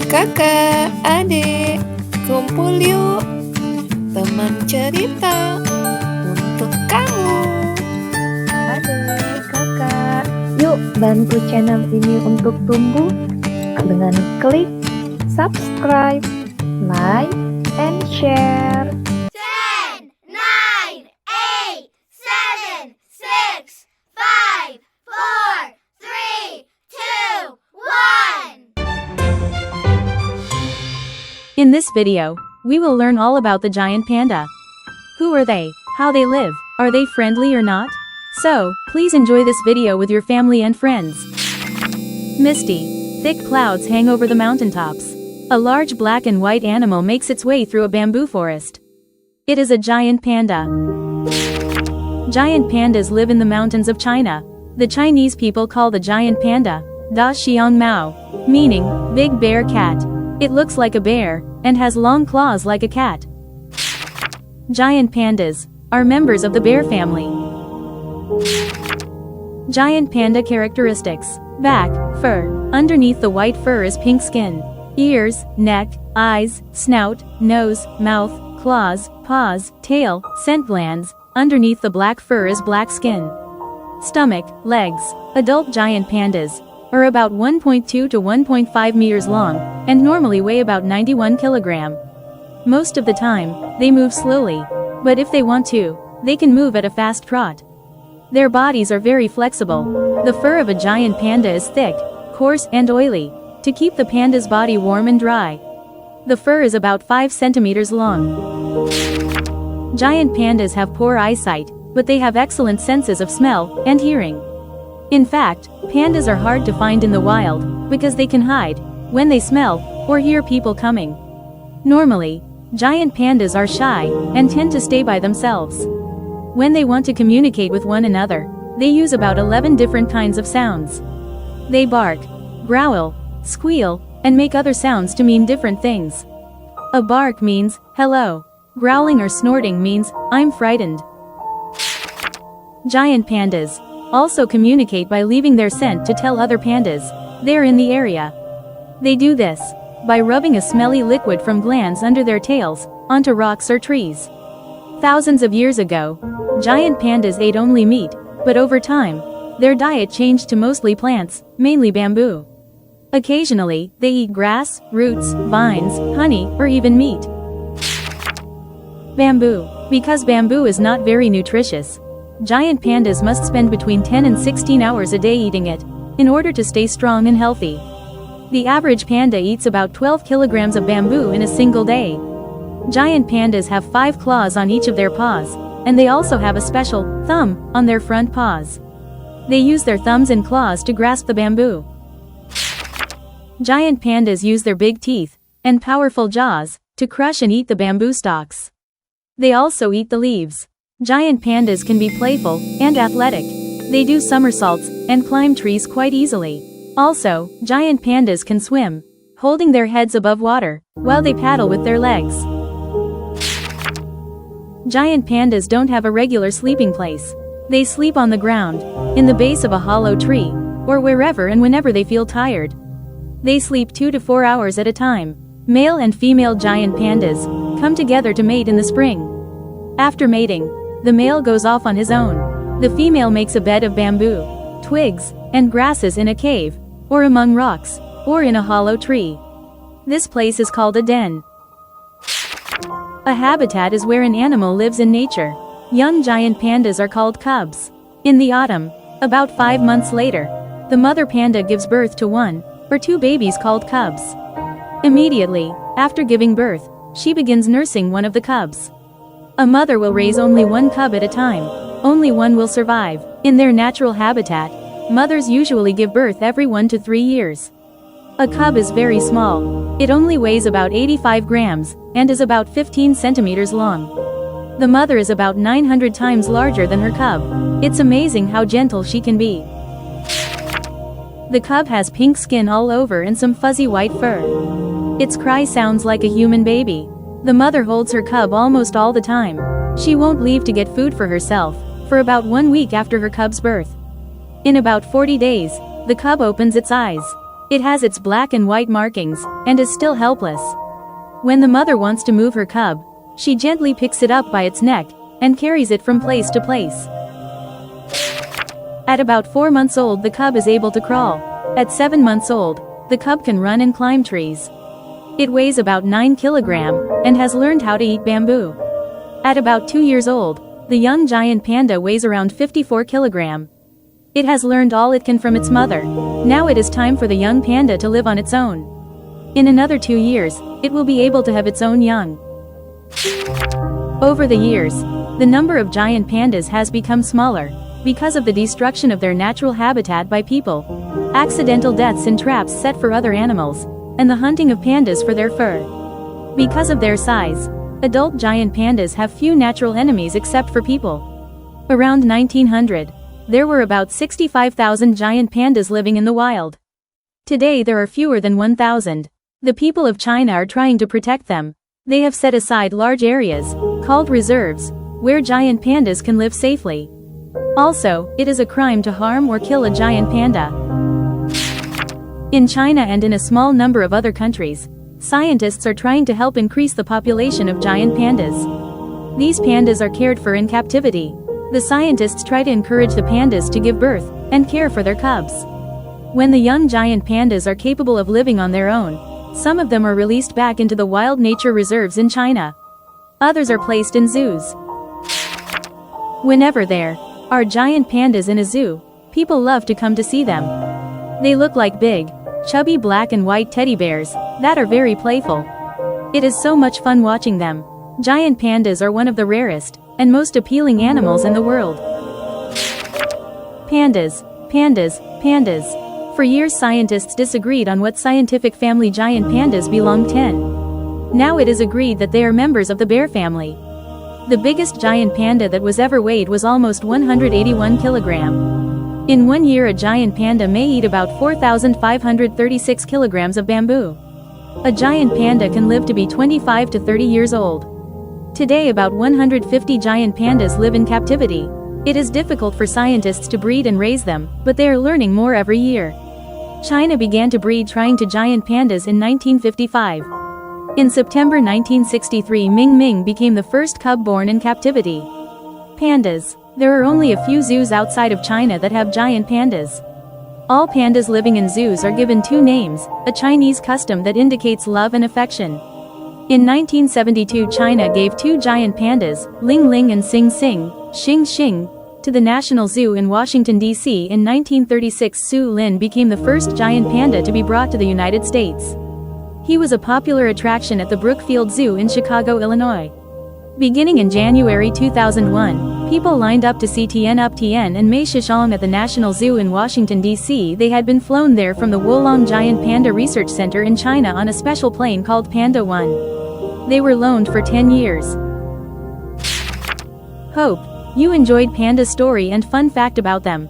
Kakak, adik, kumpul yuk. Teman cerita untuk kamu. Adik, kakak, yuk bantu channel ini untuk tumbuh dengan klik subscribe, like, and share. 10, 9, 8, 7, 6, 5, 4, 3, 2, 1. In this video, we will learn all about the giant panda. Who are they? How they live? Are they friendly or not? So, please enjoy this video with your family and friends. Misty, thick clouds hang over the mountaintops. A large black and white animal makes its way through a bamboo forest. It is a giant panda. Giant pandas live in the mountains of China. The Chinese people call the giant panda Da Xiang Mao, meaning big bear cat. It looks like a bear and has long claws like a cat. Giant pandas are members of the bear family. Giant panda characteristics: back, fur. Underneath the white fur is pink skin. Ears, neck, eyes, snout, nose, mouth, claws, paws, tail, scent glands. Underneath the black fur is black skin. Stomach, legs. Adult giant pandas are about 1.2 to 1.5 meters long and normally weigh about 91 kilogram. Most of the time, they move slowly, but if they want to, they can move at a fast trot. Their bodies are very flexible. The fur of a giant panda is thick, coarse and oily, to keep the panda's body warm and dry. The fur is about 5 centimeters long. Giant pandas have poor eyesight, but they have excellent senses of smell and hearing. In fact, pandas are hard to find in the wild, because they can hide when they smell or hear people coming. Normally, giant pandas are shy and tend to stay by themselves. When they want to communicate with one another, they use about 11 different kinds of sounds. They bark, growl, squeal, and make other sounds to mean different things. A bark means, hello. Growling or snorting means, I'm frightened. Giant pandas also communicate by leaving their scent to tell other pandas they're in the area. They do this by rubbing a smelly liquid from glands under their tails onto rocks or trees. Thousands of years ago, giant pandas ate only meat, but over time, their diet changed to mostly plants, mainly bamboo. Occasionally, they eat grass, roots, vines, honey, or even meat. Bamboo. Because bamboo is not very nutritious, giant pandas must spend between 10 and 16 hours a day eating it, in order to stay strong and healthy. The average panda eats about 12 kilograms of bamboo in a single day. Giant pandas have 5 claws on each of their paws, and they also have a special thumb on their front paws. They use their thumbs and claws to grasp the bamboo. Giant pandas use their big teeth and powerful jaws to crush and eat the bamboo stalks. They also eat the leaves. Giant pandas can be playful and athletic. They do somersaults and climb trees quite easily. Also, giant pandas can swim, holding their heads above water while they paddle with their legs. Giant pandas don't have a regular sleeping place. They sleep on the ground, in the base of a hollow tree, or wherever and whenever they feel tired. They sleep 2 to 4 hours at a time. Male and female giant pandas come together to mate in the spring. After mating, the male goes off on his own. The female makes a bed of bamboo, twigs, and grasses in a cave, or among rocks, or in a hollow tree. This place is called a den. A habitat is where an animal lives in nature. Young giant pandas are called cubs. In the autumn, about 5 months later, the mother panda gives birth to 1 or 2 babies called cubs. Immediately after giving birth, she begins nursing one of the cubs. A mother will raise only 1 cub at a time. Only one will survive. In their natural habitat, mothers usually give birth every 1 to 3 years. A cub is very small. It only weighs about 85 grams and is about 15 centimeters long. The mother is about 900 times larger than her cub. It's amazing how gentle she can be. The cub has pink skin all over and some fuzzy white fur. Its cry sounds like a human baby. The mother holds her cub almost all the time. She won't leave to get food for herself for about 1 week after her cub's birth. In about 40 days, the cub opens its eyes. It has its black and white markings, and is still helpless. When the mother wants to move her cub, she gently picks it up by its neck, and carries it from place to place. At about 4 months old the cub is able to crawl. At 7 months old, the cub can run and climb trees. It weighs about 9 kilograms, and has learned how to eat bamboo. At about 2 years old, the young giant panda weighs around 54 kilograms. It has learned all it can from its mother. Now it is time for the young panda to live on its own. In another 2 years, it will be able to have its own young. Over the years, the number of giant pandas has become smaller, because of the destruction of their natural habitat by people, accidental deaths in traps set for other animals, and the hunting of pandas for their fur. Because of their size, adult giant pandas have few natural enemies except for people. Around 1900, there were about 65,000 giant pandas living in the wild. Today there are fewer than 1,000. The people of China are trying to protect them. They have set aside large areas, called reserves, where giant pandas can live safely. Also, it is a crime to harm or kill a giant panda. In China and in a small number of other countries, scientists are trying to help increase the population of giant pandas. These pandas are cared for in captivity. The scientists try to encourage the pandas to give birth and care for their cubs. When the young giant pandas are capable of living on their own, some of them are released back into the wild nature reserves in China. Others are placed in zoos. Whenever there are giant pandas in a zoo, people love to come to see them. They look like big, chubby black and white teddy bears that are very playful. It is so much fun watching them. Giant pandas are one of the rarest and most appealing animals in the world. Pandas, pandas, pandas. For years scientists disagreed on what scientific family giant pandas belonged in. Now it is agreed that they are members of the bear family. The biggest giant panda that was ever weighed was almost 181 kilograms. In 1 year a giant panda may eat about 4,536 kilograms of bamboo. A giant panda can live to be 25 to 30 years old. Today about 150 giant pandas live in captivity. It is difficult for scientists to breed and raise them, but they are learning more every year. China began to breed trying to giant pandas in 1955. In September 1963 Ming Ming became the first cub born in captivity. Pandas. There are only a few zoos outside of China that have giant pandas. All pandas living in zoos are given 2 names, a Chinese custom that indicates love and affection. In 1972 China gave 2 giant pandas, Ling Ling and Xing Xing, Xing Xing, to the National Zoo in Washington, D.C. In 1936 Su Lin became the first giant panda to be brought to the United States. He was a popular attraction at the Brookfield Zoo in Chicago, Illinois. Beginning in January 2001, people lined up to see Tian Up Tian and Mei Shishong at the National Zoo in Washington, D.C. They had been flown there from the Wolong Giant Panda Research Center in China on a special plane called Panda 1. They were loaned for 10 years. Hope you enjoyed Panda's story and fun fact about them.